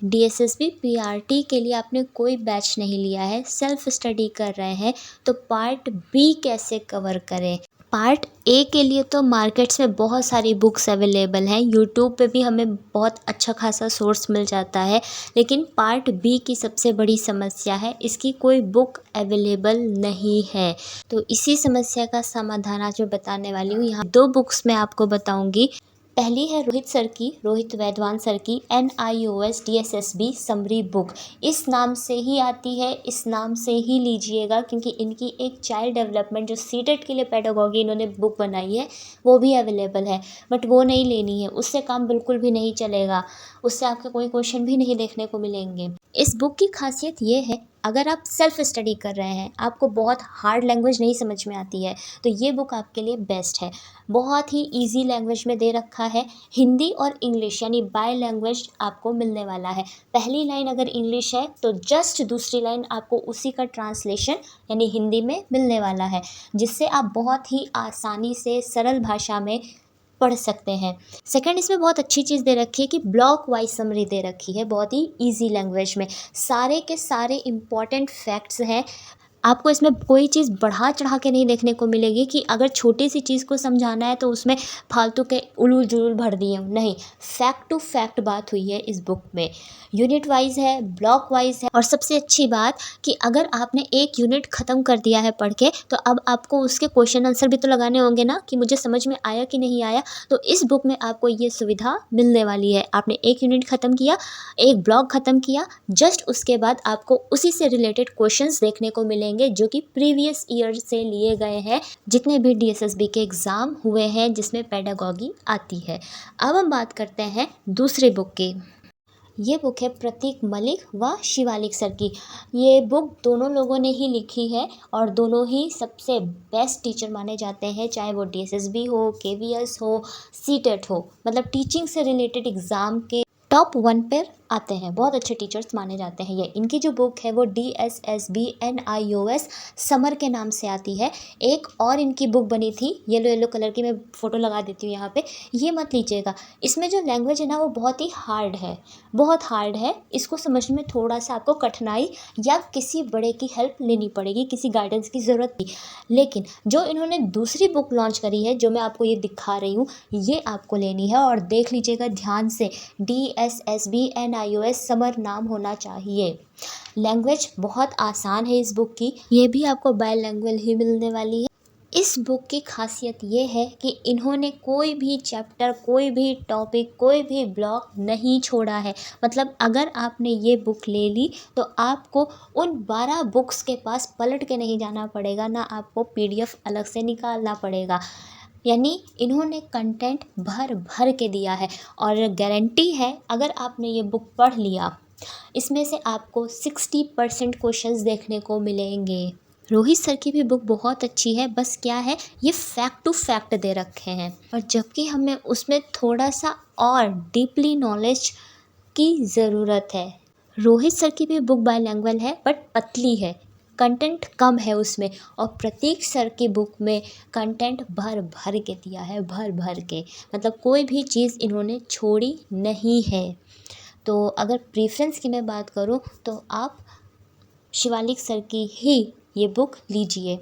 DSSB PRT के लिए आपने कोई बैच नहीं लिया है, सेल्फ स्टडी कर रहे हैं, तो पार्ट बी कैसे कवर करें। पार्ट ए के लिए तो मार्केट्स में बहुत सारी बुक्स अवेलेबल हैं, यूट्यूब पे भी हमें बहुत अच्छा खासा सोर्स मिल जाता है, लेकिन पार्ट बी की सबसे बड़ी समस्या है इसकी कोई बुक अवेलेबल नहीं है। तो इसी समस्या का समाधान आज मैं बताने वाली हूँ। यहाँ 2 बुक्स मैं आपको बताऊँगी। पहली है रोहित वैद्वान सर की NIOS DSSB समरी बुक। इस नाम से ही आती है, इस नाम से ही लीजिएगा, क्योंकि इनकी एक चाइल्ड डेवलपमेंट जो सीटेट के लिए पेडागॉजी इन्होंने बुक बनाई है वो भी अवेलेबल है, बट वो नहीं लेनी है, उससे काम बिल्कुल भी नहीं चलेगा, उससे आपके कोई क्वेश्चन भी नहीं देखने को मिलेंगे। इस बुक की खासियत ये है, अगर आप सेल्फ स्टडी कर रहे हैं, आपको बहुत हार्ड लैंग्वेज नहीं समझ में आती है, तो ये बुक आपके लिए बेस्ट है। बहुत ही इजी लैंग्वेज में दे रखा है, हिंदी और इंग्लिश यानी बाय लैंग्वेज आपको मिलने वाला है। पहली लाइन अगर इंग्लिश है तो जस्ट दूसरी लाइन आपको उसी का ट्रांसलेशन यानी हिंदी में मिलने वाला है, जिससे आप बहुत ही आसानी से सरल भाषा में पढ़ सकते हैं। सेकंड, इसमें बहुत अच्छी चीज़ दे रखी है कि ब्लॉक वाइज समरी दे रखी है, बहुत ही इजी लैंग्वेज में सारे के सारे इम्पॉर्टेंट फैक्ट्स हैं। आपको इसमें कोई चीज़ बढ़ा चढ़ा के नहीं देखने को मिलेगी कि अगर छोटी सी चीज़ को समझाना है तो उसमें फालतू के उलूल जुलूल भर दिए, नहीं, फैक्ट टू फैक्ट बात हुई है इस बुक में। यूनिट वाइज है, ब्लॉक वाइज है, और सबसे अच्छी बात कि अगर आपने एक यूनिट ख़त्म कर दिया है पढ़ के, तो अब आपको उसके क्वेश्चन आंसर भी तो लगाने होंगे ना कि मुझे समझ में आया कि नहीं आया। तो इस बुक में आपको ये सुविधा मिलने वाली है। आपने एक यूनिट ख़त्म किया, एक ब्लॉक ख़त्म किया, जस्ट उसके बाद आपको उसी से रिलेटेड क्वेश्चंस देखने को मिलेंगे जो कि प्रीवियस ईयर से लिए गए हैं, जितने भी डीएसएसबी के एग्ज़ाम हुए हैं जिसमें पेडागॉजी आती है। अब हम बात करते हैं दूसरी बुक की। ये बुक है प्रतीक मलिक व शिवालिक सर की। ये बुक दोनों लोगों ने ही लिखी है और दोनों ही सबसे बेस्ट टीचर माने जाते हैं, चाहे वो डीएसएसबी हो, केवीएस हो, सीटेट हो, मतलब टीचिंग से रिलेटेड एग्ज़ाम के टॉप 1 पर आते हैं, बहुत अच्छे टीचर्स माने जाते हैं ये। इनकी जो बुक है वो DSSB NIOS समर के नाम से आती है। एक और इनकी बुक बनी थी येलो कलर की, मैं फ़ोटो लगा देती हूँ यहाँ पे, ये मत लीजिएगा। इसमें जो लैंग्वेज है ना वो बहुत ही हार्ड है, बहुत हार्ड है, इसको समझने में थोड़ा सा आपको कठिनाई या किसी बड़े की हेल्प लेनी पड़ेगी, किसी गाइडेंस की ज़रूरत नहीं। लेकिन जो इन्होंने दूसरी बुक लॉन्च करी है, जो मैं आपको ये दिखा रही हूँ, ये आपको लेनी है और देख लीजिएगा ध्यान से, DSSB NIOS समर नाम होना चाहिए। लैंग्वेज बहुत आसान है इस बुक की, ये भी आपको बायलैंग्वेज ही मिलने वाली है। इस बुक की खासियत ये है कि इन्होंने कोई भी चैप्टर, कोई भी टॉपिक, कोई भी ब्लॉक नहीं छोड़ा है। मतलब अगर आपने ये बुक ले ली तो आपको उन 12 बुक्स के पास पलट के नहीं जाना पड़ेगा, ना आपको PDF अलग से निकालना पड़ेगा। यानी इन्होंने कंटेंट भर भर के दिया है और गारंटी है, अगर आपने ये बुक पढ़ लिया, इसमें से आपको 60% क्वेश्चंस देखने को मिलेंगे। रोहित सर की भी बुक बहुत अच्छी है, बस क्या है, ये फैक्ट टू फैक्ट दे रखे हैं, और जबकि हमें उसमें थोड़ा सा और डीपली नॉलेज की ज़रूरत है। रोहित सर की भी बुक बायलैंग्वेज है बट पतली है, कंटेंट कम है उसमें, और प्रतीक सर की बुक में कंटेंट भर भर के दिया है, भर भर के, मतलब कोई भी चीज़ इन्होंने छोड़ी नहीं है। तो अगर प्रेफरेंस की मैं बात करूं तो आप शिवालिक सर की ही ये बुक लीजिए।